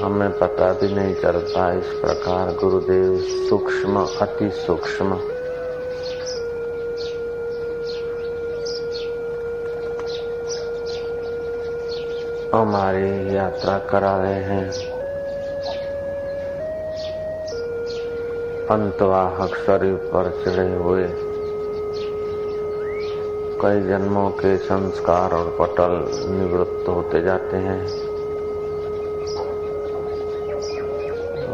हमें पता भी नहीं चलता। इस प्रकार गुरुदेव सूक्ष्म, अति सूक्ष्म हमारी यात्रा करा रहे हैं। अंतवाहक शरीर पर चढ़े हुए कई जन्मों के संस्कार और पटल निवृत्त होते जाते हैं।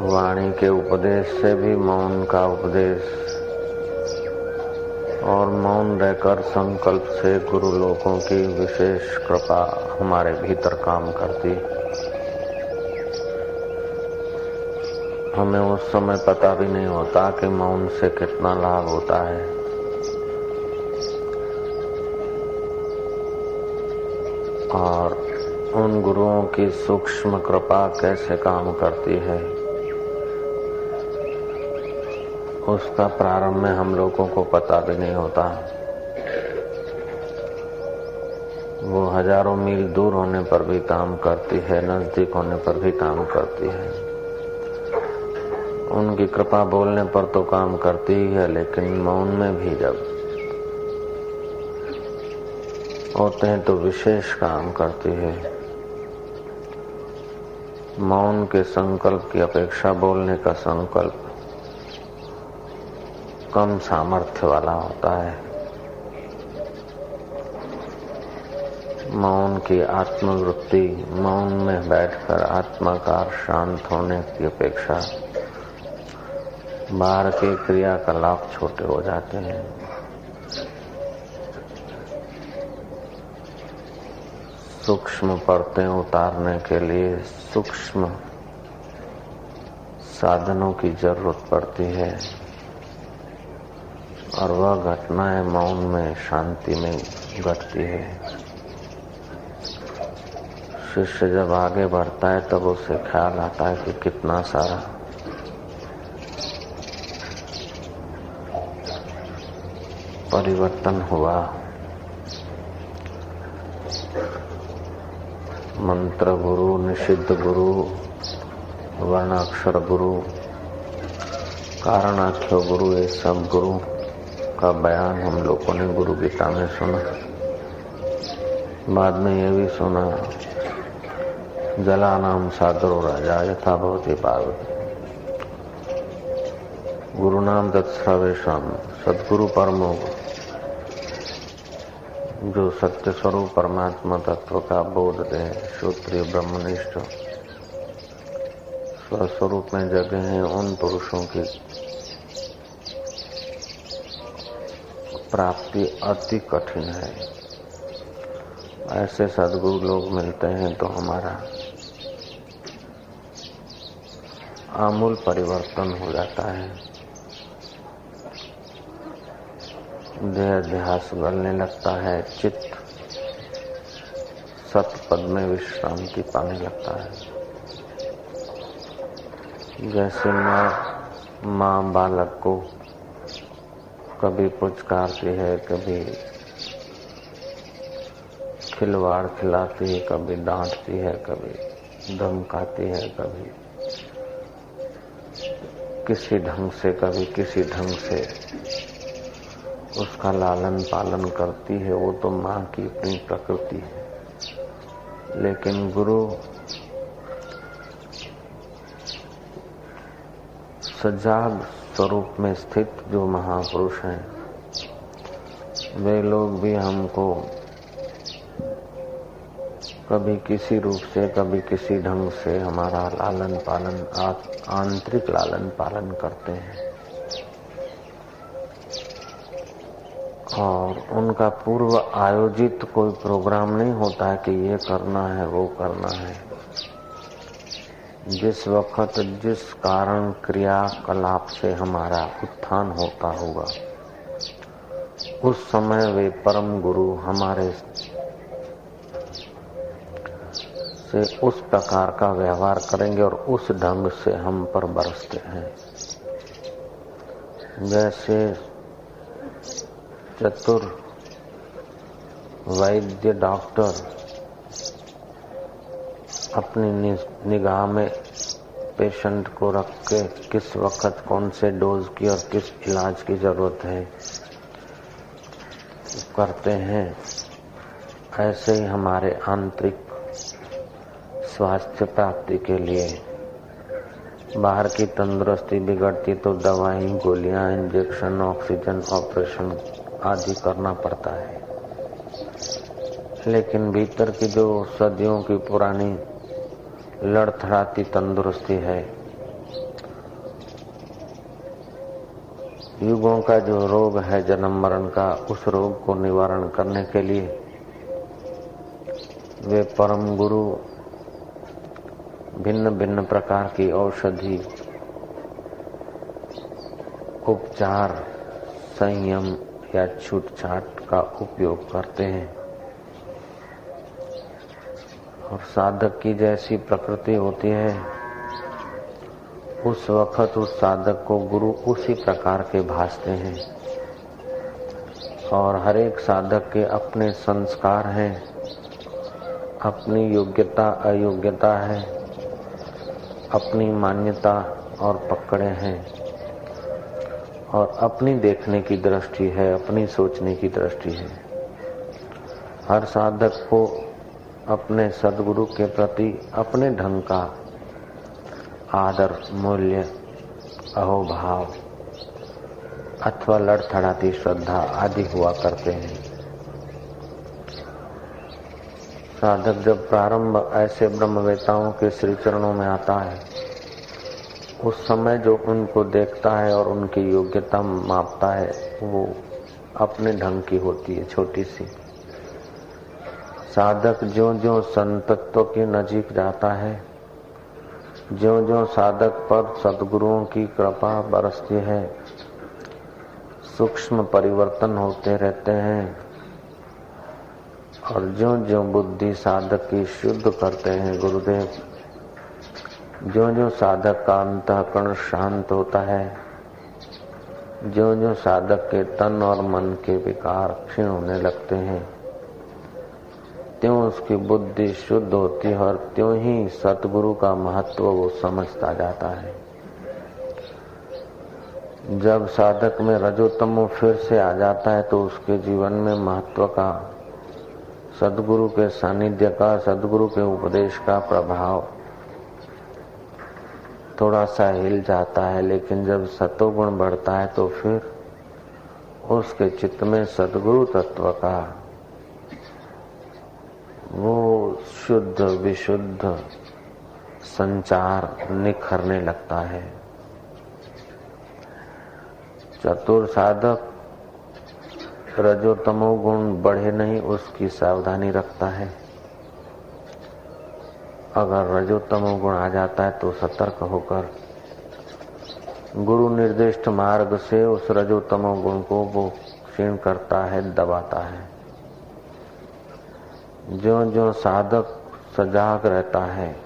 वाणी के उपदेश से भी मौन का उपदेश और मौन रहकर संकल्प से गुरु लोगों की विशेष कृपा हमारे भीतर काम करती। हमें उस समय पता भी नहीं होता कि मौन से कितना लाभ होता है। और उन गुरुओं की सूक्ष्म कृपा कैसे काम करती है, उसका प्रारंभ में हम लोगों को पता भी नहीं होता। वो हजारों मील दूर होने पर भी काम करती है, नजदीक होने पर भी काम करती है। उनकी कृपा बोलने पर तो काम करती ही है, लेकिन मौन में भी जब होते हैं तो विशेष काम करती है। मौन के संकल्प की अपेक्षा बोलने का संकल्प कम सामर्थ्य वाला होता है। मौन की आत्मवृत्ति, मौन में बैठकर आत्माकार शांत होने की अपेक्षा बाहर के क्रियाकलाप छोटे हो जाते हैं। सूक्ष्म परतें उतारने के लिए सूक्ष्म साधनों की जरूरत पड़ती है और वह घटनाएं मौन में, शांति में घटती है। शिष्य जब आगे बढ़ता है तब उसे ख्याल आता है कि कितना सारा परिवर्तन हुआ। मंत्र गुरु, निषिद्ध गुरु, वर्णाक्षर गुरु, कारणाख्य गुरु, ये सब गुरु का बयान हम लोगों ने गुरु गीता में सुना। बाद में ये भी सुना, जलानाम सागरो राजा यथा भवति पार्वती। गुरु नाम तत्सर्वेषां, सद्गुरु परमो, जो सत्य स्वरूप परमात्मा तत्व का बोध दे, श्रोत्रिय ब्रह्मनिष्ठ स्वस्वरूप में जगे हैं, उन पुरुषों की प्राप्ति अति कठिन है। ऐसे सद्गुरु लोग मिलते हैं तो हमारा आमूल परिवर्तन हो जाता है। देह ध्यास गलने लगता है, चित्त सतपद में विश्रांति पाने लगता है। जैसे माँ बालक को कभी पुचकारती है, कभी खिलवाड़ खिलाती है, कभी डांटती है, कभी धमकाती है, कभी किसी ढंग से, कभी किसी ढंग से उसका लालन पालन करती है। वो तो माँ की अपनी प्रकृति है। लेकिन गुरु सजाग स्वरूप में स्थित जो महापुरुष हैं, वे लोग भी हमको कभी किसी रूप से, कभी किसी ढंग से हमारा लालन पालन, आंतरिक लालन पालन करते हैं। और उनका पूर्व आयोजित कोई प्रोग्राम नहीं होता है कि ये करना है, वो करना है। जिस वक्त जिस कारण क्रियाकलाप से हमारा उत्थान होता होगा, उस समय वे परम गुरु हमारे से उस प्रकार का व्यवहार करेंगे और उस ढंग से हम पर बरसते हैं। जैसे चतुर वैद्य डॉक्टर अपनी निगाह में पेशेंट को रख के किस वक्त कौन से डोज की और किस इलाज की जरूरत है करते हैं, ऐसे ही हमारे आंतरिक स्वास्थ्य प्राप्ति के लिए बाहर की तंदुरुस्ती बिगड़ती तो दवाई, गोलियां, इंजेक्शन, ऑक्सीजन, ऑपरेशन आदि करना पड़ता है। लेकिन भीतर की जो सदियों की पुरानी लड़थड़ाती तंदुरुस्ती है, युगों का जो रोग है जन्म मरण का, उस रोग को निवारण करने के लिए वे परम गुरु भिन्न भिन्न प्रकार की औषधि, उपचार, संयम या छूटछाट का उपयोग करते हैं। और साधक की जैसी प्रकृति होती है, उस वक्त उस साधक को गुरु उसी प्रकार के भासते हैं। और हर एक साधक के अपने संस्कार हैं, अपनी योग्यता अयोग्यता है, अपनी मान्यता और पकड़े हैं, और अपनी देखने की दृष्टि है, अपनी सोचने की दृष्टि है। हर साधक को अपने सद्गुरु के प्रति अपने ढंग का आदर, मूल्य, अहोभाव अथवा लड़थड़ाती श्रद्धा आदि हुआ करते हैं। साधक जब प्रारंभ ऐसे ब्रह्मवेताओं के श्री चरणों में आता है, उस समय जो उनको देखता है और उनकी योग्यता मापता है, वो अपने ढंग की होती है, छोटी सी। साधक ज्यों-ज्यों संतत्व के नजीक जाता है, ज्यों-ज्यों साधक पर सद्गुरुओं की कृपा बरसती है, सूक्ष्म परिवर्तन होते रहते हैं। और ज्यों-ज्यों बुद्धि साधक की शुद्ध करते हैं गुरुदेव, ज्यों-ज्यों साधक का अंतःकरण शांत होता है, ज्यों-ज्यों साधक के तन और मन के विकार क्षीण होने लगते हैं, त्यों उसकी बुद्धि शुद्ध होती है और त्यों ही सतगुरु का महत्व वो समझता जाता है। जब साधक में रजोतमो फिर से आ जाता है तो उसके जीवन में महत्व का, सद्गुरु के सानिध्य का, सद्गुरु के उपदेश का प्रभाव थोड़ा सा हिल जाता है। लेकिन जब सतोगुण बढ़ता है तो फिर उसके चित्त में सद्गुरु तत्व का वो शुद्ध विशुद्ध संचार निखरने लगता है। चतुर साधक रजोतमो गुण बढ़े नहीं, उसकी सावधानी रखता है। अगर रजोतमो गुण आ जाता है तो सतर्क होकर गुरु निर्दिष्ट मार्ग से उस रजोतमो गुण को वो क्षीण करता है, दबाता है। ज्यों-ज्यों साधक सजाग रहता है,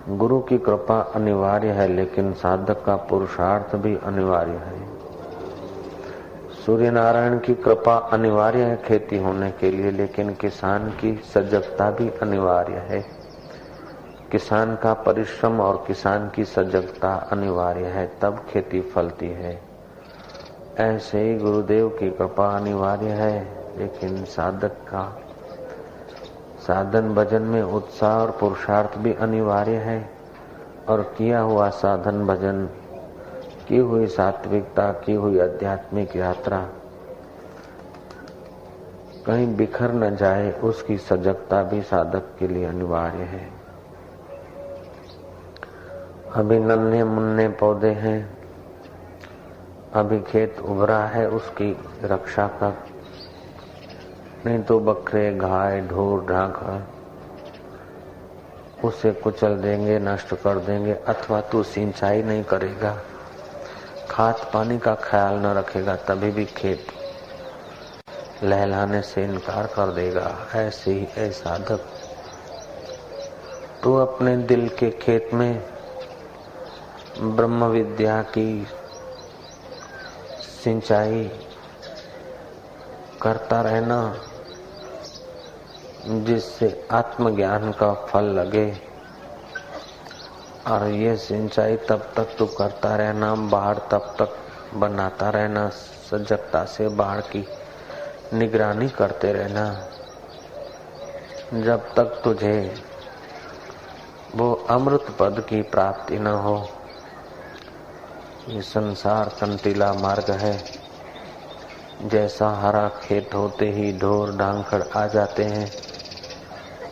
गुरु की कृपा अनिवार्य है, लेकिन साधक का पुरुषार्थ भी अनिवार्य है। सूर्य नारायण की कृपा अनिवार्य है खेती होने के लिए, लेकिन किसान की सजगता भी अनिवार्य है। किसान का परिश्रम और किसान की सजगता अनिवार्य है, तब खेती फलती है। ऐसे ही गुरुदेव की कृपा अनिवार्य है, लेकिन साधक का साधन भजन में उत्साह और पुरुषार्थ भी अनिवार्य है। और किया हुआ साधन भजन, की हुई सात्विकता, की हुई आध्यात्मिक यात्रा कहीं बिखर न जाए, उसकी सजगता भी साधक के लिए अनिवार्य है। अभी नन्हे मुन्ने पौधे हैं, अभी खेत उभरा है, उसकी रक्षा कर, नहीं तो बकरे, गाय, ढोर, ढांखर उसे कुचल देंगे, नष्ट कर देंगे। अथवा तू सिंचाई नहीं करेगा, खाद पानी का ख्याल न रखेगा, तभी भी खेत लहलाने से इनकार कर देगा। ऐसे ही ऐ साधक, तू अपने दिल के खेत में ब्रह्म विद्या की सिंचाई करता रहना, जिससे आत्मज्ञान का फल लगे। और ये सिंचाई तब तक तू करता रहना, बाढ़ तब तक बनाता रहना, सजगता से बाढ़ की निगरानी करते रहना, जब तक तुझे वो अमृत पद की प्राप्ति न हो। ये संसार कंटीला मार्ग है। जैसा हरा खेत होते ही ढोर ढांखड़ आ जाते हैं,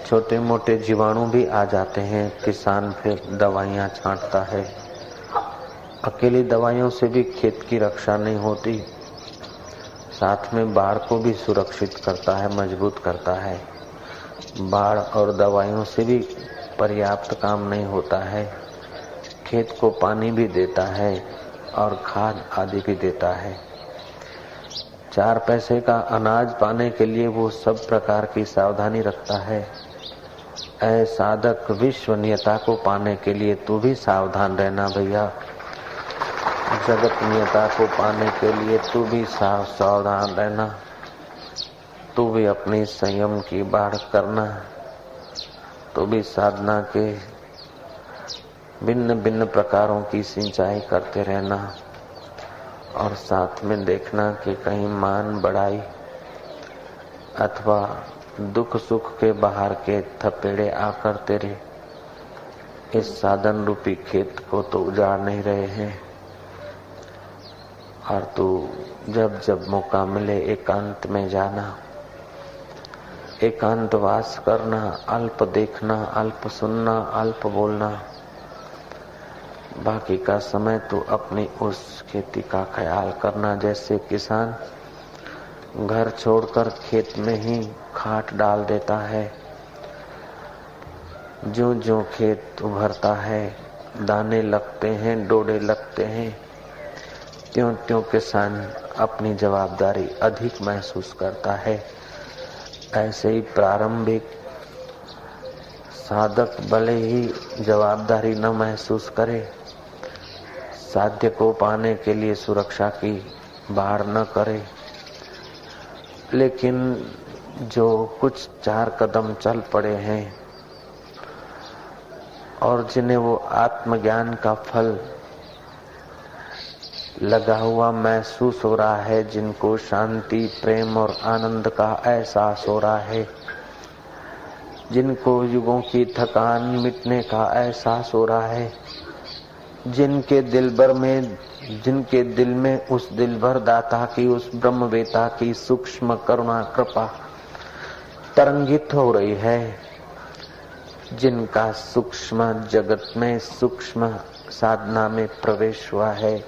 छोटे मोटे जीवाणु भी आ जाते हैं, किसान फिर दवाइयां छांटता है। अकेली दवाइयों से भी खेत की रक्षा नहीं होती, साथ में बाढ़ को भी सुरक्षित करता है, मजबूत करता है। बाढ़ और दवाइयों से भी पर्याप्त काम नहीं होता है, खेत को पानी भी देता है और खाद आदि भी देता है। 4 पैसे का अनाज पाने के लिए वो सब प्रकार की सावधानी रखता है। ऐ साधक, विश्वनीयता को पाने के लिए तू भी सावधान रहना भैया। जगतनीयता को पाने के लिए तू भी सावधान रहना। तू भी अपनी संयम की बाढ़ करना, तू भी साधना के भिन्न भिन्न प्रकारों की सिंचाई करते रहना, और साथ में देखना कि कहीं मान बढ़ाई अथवा दुख सुख के बाहर के थपेड़े आकर तेरे इस साधन रूपी खेत को तो उजाड़ नहीं रहे हैं। और तू जब जब मौका मिले एकांत में जाना, एकांतवास करना, अल्प देखना, अल्प सुनना, अल्प बोलना। बाकी का समय तू अपनी उस खेती का ख्याल करना। जैसे किसान घर छोड़कर खेत में ही खाट डाल देता है, जो जो खेत उभरता है, दाने लगते हैं, डोडे लगते हैं, त्यों त्यों किसान अपनी जवाबदारी अधिक महसूस करता है। ऐसे ही प्रारंभिक साधक भले ही जवाबदारी न महसूस करे, साध्य को पाने के लिए सुरक्षा की बाढ़ न करे, लेकिन जो कुछ 4 कदम चल पड़े हैं और जिन्हें वो आत्मज्ञान का फल लगा हुआ महसूस हो रहा है, जिनको शांति, प्रेम और आनंद का एहसास हो रहा है, जिनको युगों की थकान मिटने का एहसास हो रहा है, जिनके दिल में उस दिलभर दाता की, उस ब्रह्मवेता की सूक्ष्म करुणा कृपा तरंगित हो रही है, जिनका सूक्ष्म जगत में, सूक्ष्म साधना में प्रवेश हुआ है,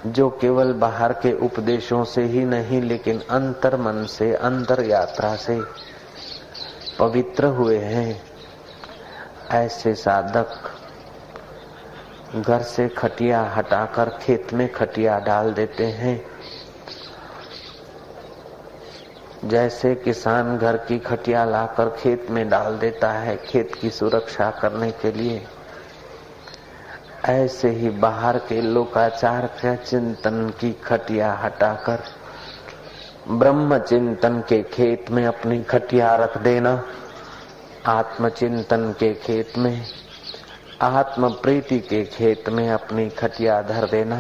जो केवल बाहर के उपदेशों से ही नहीं लेकिन अंतर मन से, अंतर यात्रा से पवित्र हुए हैं, ऐसे साधक घर से खटिया हटाकर खेत में खटिया डाल देते हैं। जैसे किसान घर की खटिया लाकर खेत में डाल देता है खेत की सुरक्षा करने के लिए, ऐसे ही बाहर के लोकाचार के चिंतन की खटिया हटाकर ब्रह्म चिंतन के खेत में अपनी खटिया रख देना। आत्मचिंतन के खेत में, आत्म प्रीति के खेत में अपनी खटिया धर देना,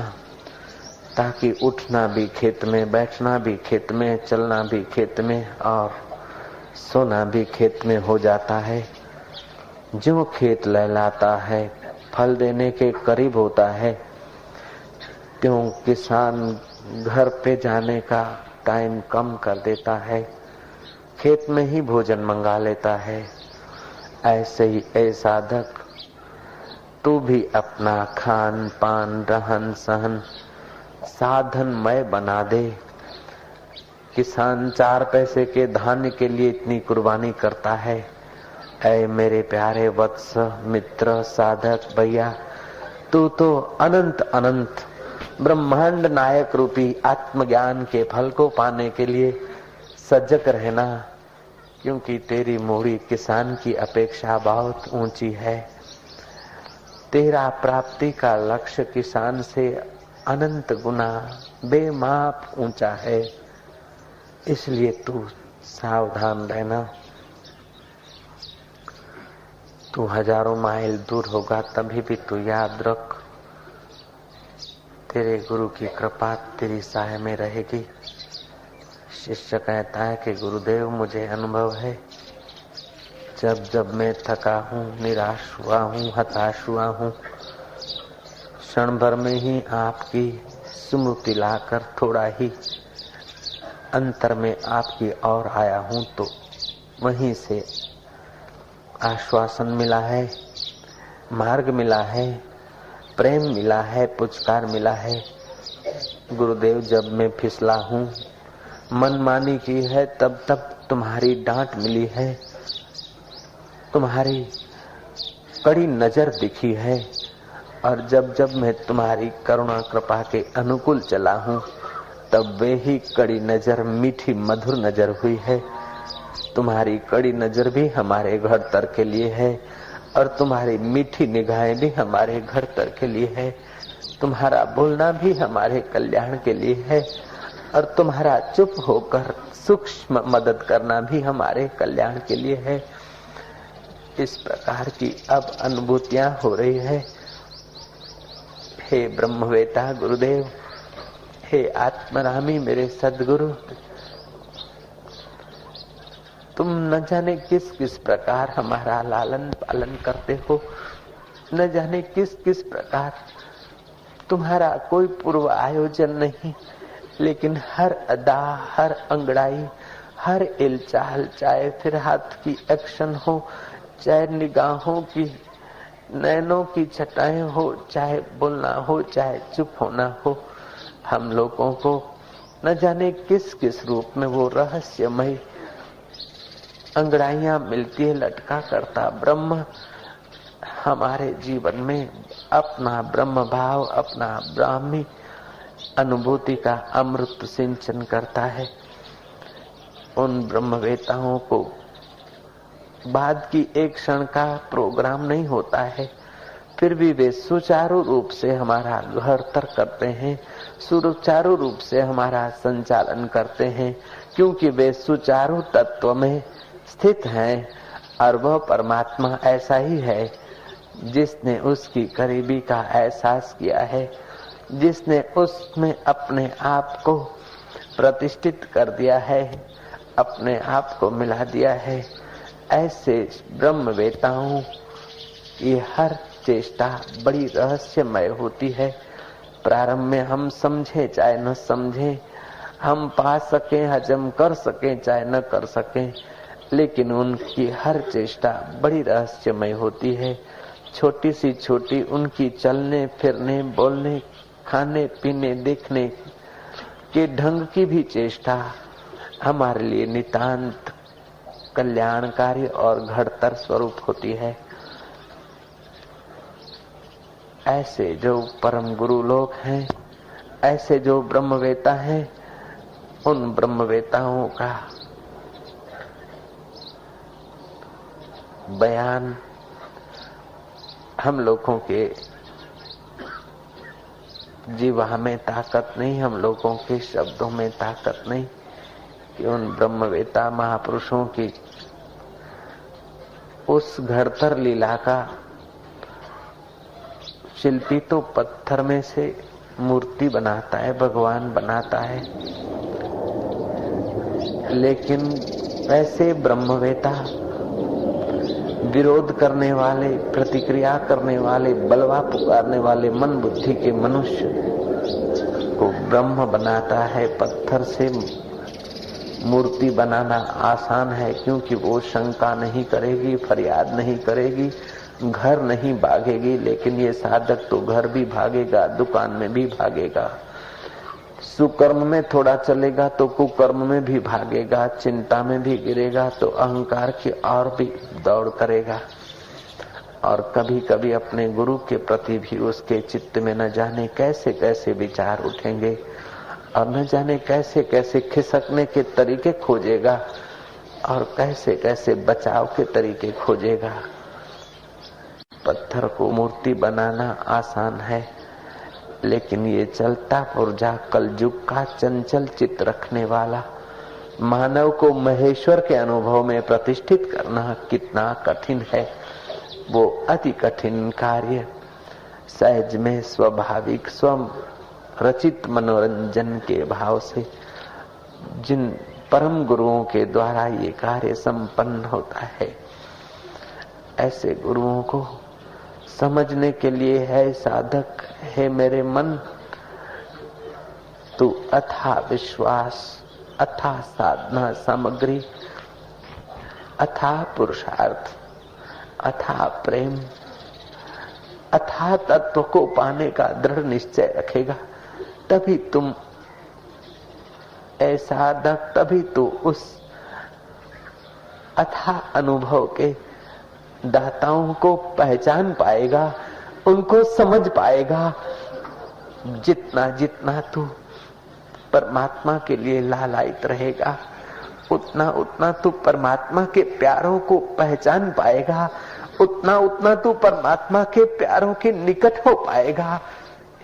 ताकि उठना भी खेत में, बैठना भी खेत में, चलना भी खेत में और सोना भी खेत में हो जाता है। जो खेत लहलाता है, फल देने के करीब होता है, त्यों किसान घर पे जाने का टाइम कम कर देता है, खेत में ही भोजन मंगा लेता है। ऐसे ही ऐ साधक, तू भी अपना खान पान, रहन सहन साधनमय बना दे। किसान 4 पैसे के धान्य के लिए इतनी कुर्बानी करता है। ऐ मेरे प्यारे वत्स मित्र साधक भैया, तू तो अनंत अनंत ब्रह्मांड नायक रूपी आत्मज्ञान के फल को पाने के लिए सजग रहना, क्योंकि तेरी मोड़ी किसान की अपेक्षा बहुत ऊंची है। तेरा प्राप्ति का लक्ष्य किसान से अनंत गुना बेमाप ऊंचा है, इसलिए तू सावधान रहना। तू हजारों माइल दूर होगा तभी भी तू याद रख, तेरे गुरु की कृपा तेरी सहाय में रहेगी। शिष्य कहता है कि गुरुदेव मुझे अनुभव है, जब जब मैं थका हूँ, निराश हुआ हूँ, हताश हुआ हूँ, क्षण भर में ही आपकी स्मृति लाकर थोड़ा ही अंतर में आपकी ओर आया हूँ तो वहीं से आश्वासन मिला है, मार्ग मिला है, प्रेम मिला है, पुचकार मिला है। गुरुदेव जब मैं फिसला हूँ, मनमानी की है, तब तब तुम्हारी डांट मिली है, तुम्हारी कड़ी नजर दिखी है। और जब जब मैं तुम्हारी करुणा कृपा के अनुकूल चला हूँ, तब वे ही कड़ी नजर मीठी मधुर नजर हुई है। तुम्हारी कड़ी नजर भी हमारे घर तर के लिए है और तुम्हारी मीठी निगाहें भी हमारे घर तर के लिए है। तुम्हारा बोलना भी हमारे कल्याण के लिए है और तुम्हारा चुप होकर सूक्ष्म मदद करना भी हमारे कल्याण के लिए है। इस प्रकार की अब अनुभूतियां हो रही है। हे ब्रह्मवेता गुरुदेव, हे आत्मरामी मेरे सद्गुरु, तुम न जाने किस किस प्रकार हमारा लालन पालन करते हो, न जाने किस किस प्रकार तुम्हारा कोई पूर्व आयोजन नहीं, लेकिन हर अदा, हर अंगड़ाई, हर इलचाल, चाहे फिर हाथ की एक्शन हो, चाहे निगाहों की, नैनों की छटाएं हो, चाहे बोलना हो, चाहे चुप होना हो, हम लोगों को न जाने किस किस रूप में वो रहस्यमय अंगड़ाइयां मिलती है। लटका करता ब्रह्म हमारे जीवन में अपना ब्रह्म भाव, अपना ब्राह्मी अनुभूति का अमृत सिंचन करता है। उन ब्रह्मवेताओं को बाद की एक क्षण का प्रोग्राम नहीं होता है, फिर भी वे सुचारू रूप से हमारा घर तर करते हैं, सुचारू रूप से हमारा संचालन करते हैं, क्योंकि वे सुचारू तत्व में स्थित हैं और वह परमात्मा ऐसा ही है जिसने उसकी करीबी का एहसास किया है, जिसने उसमें अपने आप को प्रतिष्ठित कर दिया है, अपने आप को मिला दिया है। ऐसे ब्रह्मवेताओं की हर चेष्टा बड़ी रहस्यमय होती है। प्रारंभ में हम समझे चाहे न समझे, हम पा सकें, हजम कर सकें चाहे न कर सकें, लेकिन उनकी हर चेष्टा बड़ी रहस्यमय होती है। छोटी सी छोटी उनकी चलने फिरने, बोलने, खाने पीने, देखने के ढंग की भी चेष्टा हमारे लिए नितांत कल्याणकारी और घड़तर स्वरूप होती है। ऐसे जो परम गुरु लोग हैं, ऐसे जो ब्रह्मवेता हैं, उन ब्रह्मवेताओं का बयान हम लोगों के जीवा में ताकत नहीं, हम लोगों के शब्दों में ताकत नहीं कि उन ब्रह्मवेता महापुरुषों की उस घड़तर लीला का शिल्पी तो पत्थर में से मूर्ति बनाता है, भगवान बनाता है, लेकिन ऐसे ब्रह्मवेता विरोध करने वाले, प्रतिक्रिया करने वाले, बलवा पुकारने वाले मन बुद्धि के मनुष्य को ब्रह्म बनाता है। पत्थर से मूर्ति बनाना आसान है, क्योंकि वो शंका नहीं करेगी, फरियाद नहीं करेगी, घर नहीं भागेगी। लेकिन ये साधक तो घर भी भागेगा, दुकान में भी भागेगा, सुकर्म में थोड़ा चलेगा तो कुकर्म में भी भागेगा, चिंता में भी गिरेगा तो अहंकार की ओर भी दौड़ करेगा। और कभी कभी अपने गुरु के प्रति भी उसके चित्त में न जाने कैसे कैसे विचार उठेंगे और न जाने कैसे कैसे खिसकने के तरीके खोजेगा और कैसे कैसे बचाव के तरीके खोजेगा। पत्थर को मूर्ति बनाना आसान है, लेकिन ये चलता पुर्जा कलयुग का चंचल चित्त रखने वाला मानव को महेश्वर के अनुभव में प्रतिष्ठित करना कितना कठिन है। वो अति कठिन कार्य सहज में स्वाभाविक स्वयं रचित मनोरंजन के भाव से जिन परम गुरुओं के द्वारा ये कार्य संपन्न होता है, ऐसे गुरुओं को समझने के लिए है साधक, है मेरे मन, तू अथाह विश्वास, अथाह साधना सामग्री, अथाह पुरुषार्थ, अथाह प्रेम, अथाह तत्व को पाने का दृढ़ निश्चय रखेगा, तभी तुम ऐसा साधक, तभी तू उस अथाह अनुभव के दाताओं को पहचान पाएगा, उनको समझ पाएगा। जितना जितना तू परमात्मा के लिए लालायित रहेगा, उतना उतना तू परमात्मा के प्यारों को पहचान पाएगा, उतना उतना तू परमात्मा के प्यारों के निकट हो पाएगा।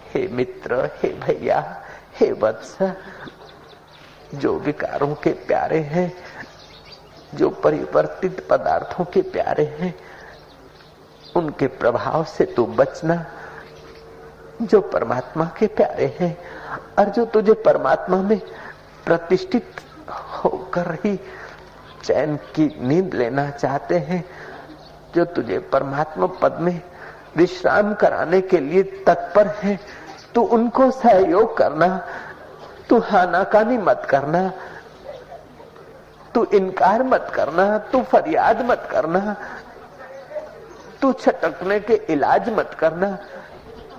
हे मित्र, हे भैया, हे वत्स, जो विकारों के प्यारे हैं, जो परिवर्तित पदार्थों के प्यारे हैं, उनके प्रभाव से तू बचना। जो परमात्मा के प्यारे हैं और जो तुझे परमात्मा में प्रतिष्ठित होकर ही चैन की नींद लेना चाहते हैं, जो तुझे परमात्मा पद में विश्राम कराने के लिए तत्पर हैं, तू उनको सहयोग करना। तू हानाकानी मत करना, तू इनकार मत करना, तू फरियाद मत करना, तू छटकने के इलाज मत करना,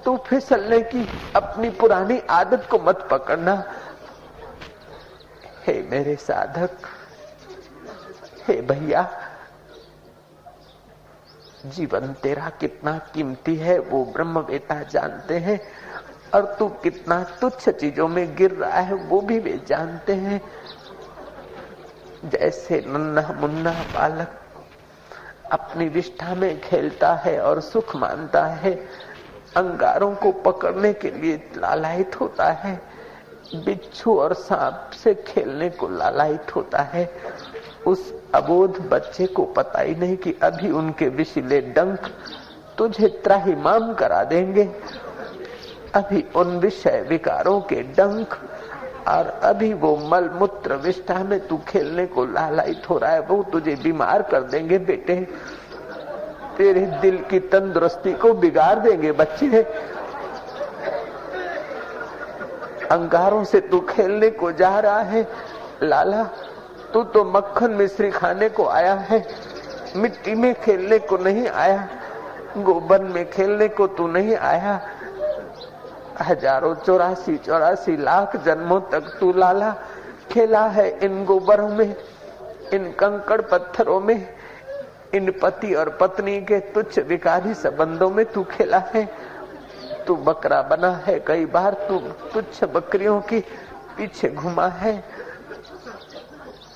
तू फिसलने की अपनी पुरानी आदत को मत पकड़ना। हे मेरे साधक, हे भैया, जीवन तेरा कितना कीमती है वो ब्रह्मवेता जानते हैं, और तू कितना तुच्छ चीजों में गिर रहा है वो भी वे जानते हैं। जैसे नन्हा मुन्ना बालक अपनी विष्ठा में खेलता है और सुख मानता है, अंगारों को पकड़ने के लिए लालायित होता है, बिच्छू और सांप से खेलने को लालायित होता है, उस अबोध बच्चे को पता ही नहीं कि अभी उनके विषिले डंक तुझे त्राहिमाम करा देंगे। अभी उन विषय विकारों के डंक और अभी वो मल मूत्र विष्ठा में तू खेलने को लालायित हो रहा है, वो तुझे बीमार कर देंगे बेटे, तेरे दिल की तंदुरुस्ती को बिगाड़ देंगे बच्चे। अंगारों से तू खेलने को जा रहा है लाला, तू तो मक्खन मिश्री खाने को आया है, मिट्टी में खेलने को नहीं आया, गोबर में खेलने को तू नहीं आया। हजारों 84 लाख जन्मों तक तू लाला खेला है इन गोबरों में, इन कंकड़ पत्थरों में, इन पति और पत्नी के तुच्छ विकारी संबंधों में तू खेला है। तू बकरा बना है, कई बार तू तुच्छ बकरियों की पीछे घुमा है।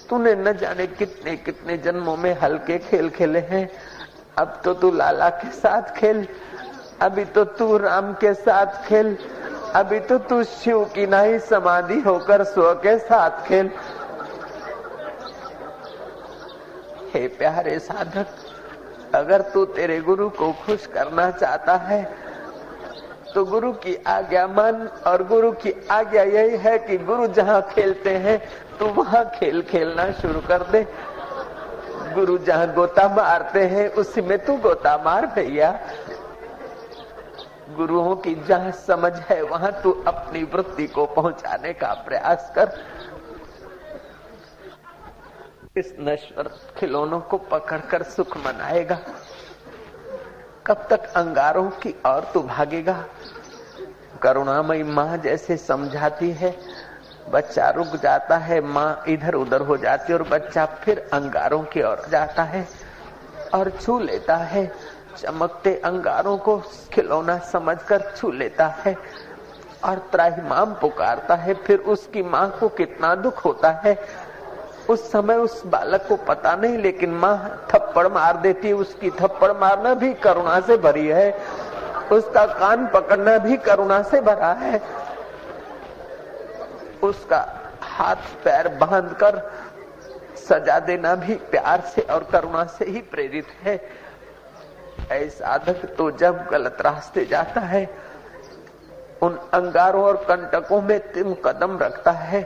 तूने न जाने कितने कितने जन्मों में हल्के खेल खेले हैं। अब तो तू लाला के साथ खेल, अभी तो तू राम के साथ खेल, अभी तो तू शिव की नहीं समाधि होकर स्व के साथ खेल। हे प्यारे साधक, अगर तू तेरे गुरु को खुश करना चाहता है तो गुरु की आज्ञा मान, और गुरु की आज्ञा यही है कि गुरु जहाँ खेलते हैं तू वहाँ खेल खेलना शुरू कर दे। गुरु जहाँ गोता मारते हैं उसी में तू गोता मार भैया। गुरुओं की जहाँ समझ है वहाँ तू अपनी वृत्ति को पहुंचाने का प्रयास कर। इस नश्वर खिलौनों को पकड़कर सुख मनाएगा, कब तक अंगारों की ओर तू भागेगा। करुणामयी माँ जैसे समझाती है, बच्चा रुक जाता है, माँ इधर उधर हो जाती है और बच्चा फिर अंगारों की ओर जाता है और छू लेता है। चमकते अंगारों को खिलौना समझकर छू लेता है और त्राहिमाम पुकारता है। फिर उसकी माँ को कितना दुख होता है। उस समय उस बालक को पता नहीं, लेकिन माँ थप्पड़ मार देती है। उसकी थप्पड़ मारना भी करुणा से भरी है, उसका कान पकड़ना भी करुणा से भरा है, उसका हाथ पैर बांधकर सजा देना भी प्यार से और करुणा से ही प्रेरित है। ऐ साधक तो जब गलत रास्ते जाता है, उन अंगारों और कंटकों में तुम कदम रखता है,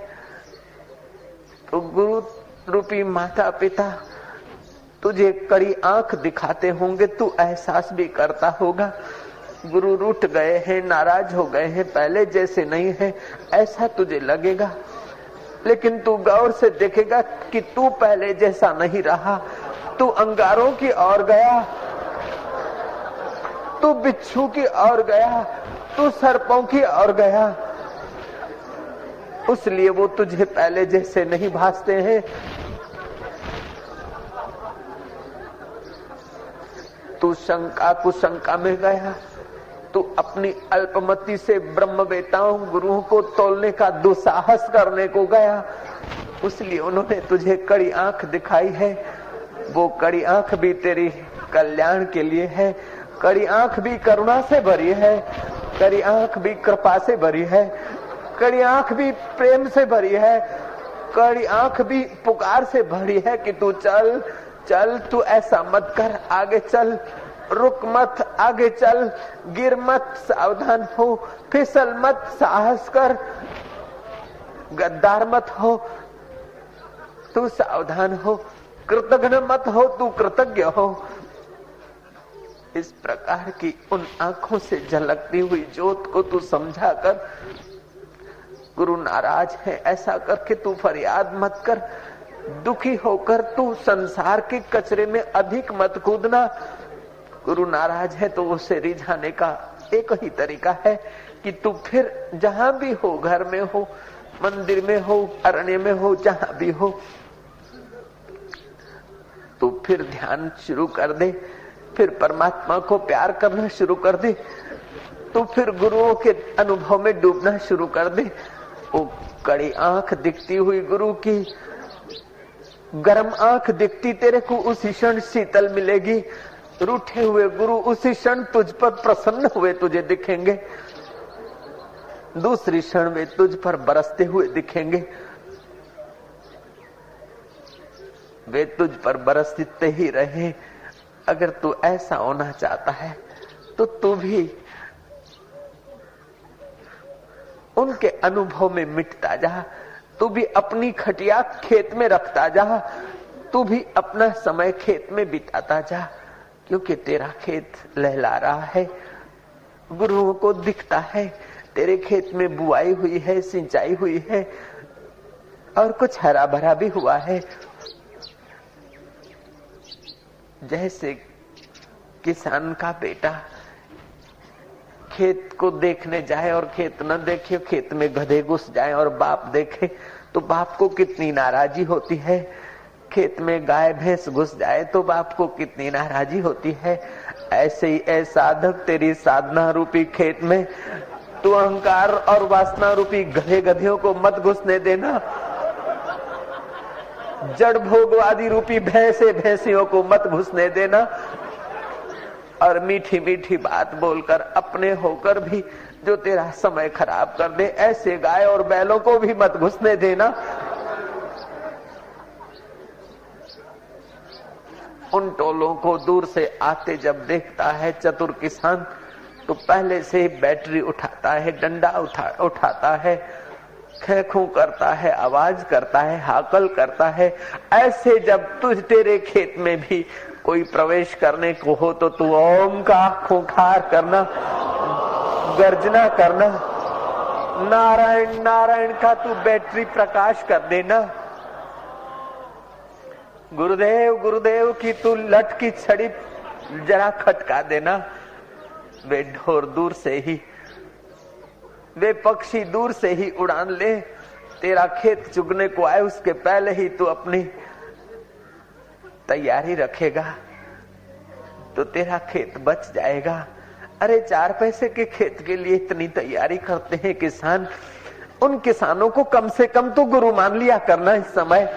तो गुरु रूपी माता पिता तुझे कड़ी आंख दिखाते होंगे, तू एहसास भी करता होगा गुरु रूठ गए हैं, नाराज हो गए हैं, पहले जैसे नहीं है, ऐसा तुझे लगेगा। लेकिन तू गौर से देखेगा कि तू पहले जैसा नहीं रहा, तू अंगारों की ओर गया, तू बिच्छू की ओर गया, तू सर्पों की ओर गया, उसलिए वो तुझे पहले जैसे नहीं भासते हैं। तू शंका कुशंका में गया, तू अपनी अल्पमति से ब्रह्मवेताओं गुरुओं को तोलने का दुस्साहस करने को गया, उसलिए उन्होंने तुझे कड़ी आंख दिखाई है। वो कड़ी आंख भी तेरी कल्याण के लिए है, कड़ी आंख भी करुणा से भरी है, कड़ी आंख भी कृपा से भरी है, कड़ी आंख भी प्रेम से भरी है, कड़ी आंख भी पुकार से भरी है कि तू चल चल, तू ऐसा मत कर, आगे चल, रुक मत, आगे चल, गिर मत, सावधान हो, फिसल मत, साहस कर, गद्दार मत हो, तू सावधान हो, कृतघ्न मत हो, तू कृतज्ञ हो। इस प्रकार की उन आंखों से झलकती हुई ज्योत को तू समझा कर, गुरु नाराज है ऐसा करके तू फरियाद मत कर, दुखी होकर तू संसार के कचरे में अधिक मत कूदना। गुरु नाराज है तो उसे रिझाने का एक ही तरीका है कि तू फिर जहां भी हो, घर में हो, मंदिर में हो, अरण्य में हो, जहां भी हो, तू फिर ध्यान शुरू कर दे, फिर परमात्मा को प्यार करना शुरू कर दे, तू फिर गुरुओं के अनुभव में डूबना शुरू कर दे। वो कड़ी आंख दिखती हुई गुरु की गर्म आंख दिखती तेरे को उसी क्षण शीतल मिलेगी। रूठे हुए गुरु उसी क्षण तुझ पर प्रसन्न हुए तुझे दिखेंगे, दूसरी क्षण वे तुझ पर बरसते हुए दिखेंगे। वे तुझ पर बरसते ही रहे। अगर तू ऐसा होना चाहता है तो तू भी उनके अनुभव में मिटता जा, तू भी अपनी खटिया खेत में रखता जा, तू भी अपना समय खेत में बिताता जा, क्योंकि तेरा खेत लहला रहा है, गुरुओं को दिखता है तेरे खेत में बुआई हुई है, सिंचाई हुई है और कुछ हरा भरा भी हुआ है। जैसे किसान का बेटा खेत को देखने जाए और खेत न देखे, खेत में गधे घुस जाए और बाप देखे तो बाप को कितनी नाराजी होती है, खेत में गाय भैंस घुस जाए तो बाप को कितनी नाराजी होती है। ऐसे ही ऐ साधक तेरी साधना रूपी खेत में तू अहंकार और वासना रूपी गधे गधियों को मत घुसने देना, जड़ भोगवादी रूपी भैंसे भैंसियों को मत घुसने देना, और मीठी मीठी बात बोलकर अपने होकर भी जो तेरा समय खराब कर दे, ऐसे गाय और बैलों को भी मत घुसने देना। उन टोलों को दूर से आते जब देखता है चतुर किसान तो पहले से ही बैटरी उठाता है, डंडा उठाता है, खेखू करता है, आवाज करता है, हाकल करता है। ऐसे जब तुझ तेरे खेत में भी कोई प्रवेश करने को हो तो तू ओम का खूंखार करना, गर्जना करना, नारायण नारायण का तू बैटरी प्रकाश कर देना। गुरुदेव गुरुदेव की तू लठ की छड़ी जरा खटका देना। वे ढोर दूर से ही, वे पक्षी दूर से ही उड़ान ले, तेरा खेत चुगने को आए उसके पहले ही तू अपनी तैयारी रखेगा तो तेरा खेत बच जाएगा। अरे 4 पैसे के खेत के लिए इतनी तैयारी करते हैं किसान, उन किसानों को कम से कम तो गुरु मान लिया करना इस समय।